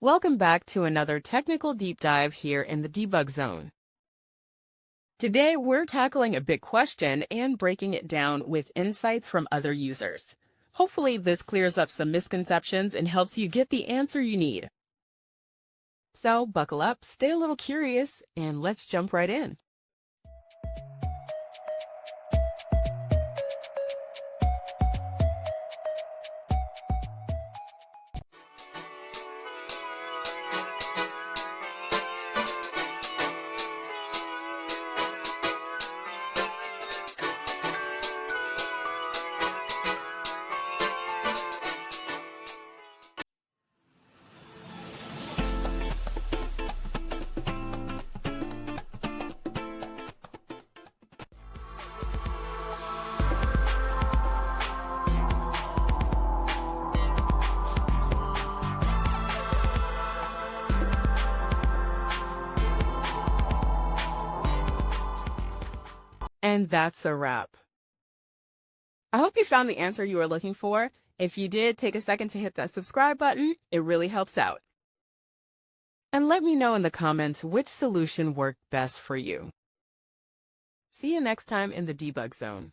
Welcome back to another technical deep dive here in the Debug Zone. Today, we're tackling a big question and breaking it down with insights from other users. Hopefully, this clears up some misconceptions and helps you get the answer you need. So, buckle up, stay a little curious, and let's jump right in. And that's a wrap. I hope you found the answer you were looking for. If you did, take a second to hit that subscribe button. It really helps out. And let me know in the comments which solution worked best for you. See you next time in the Debug Zone.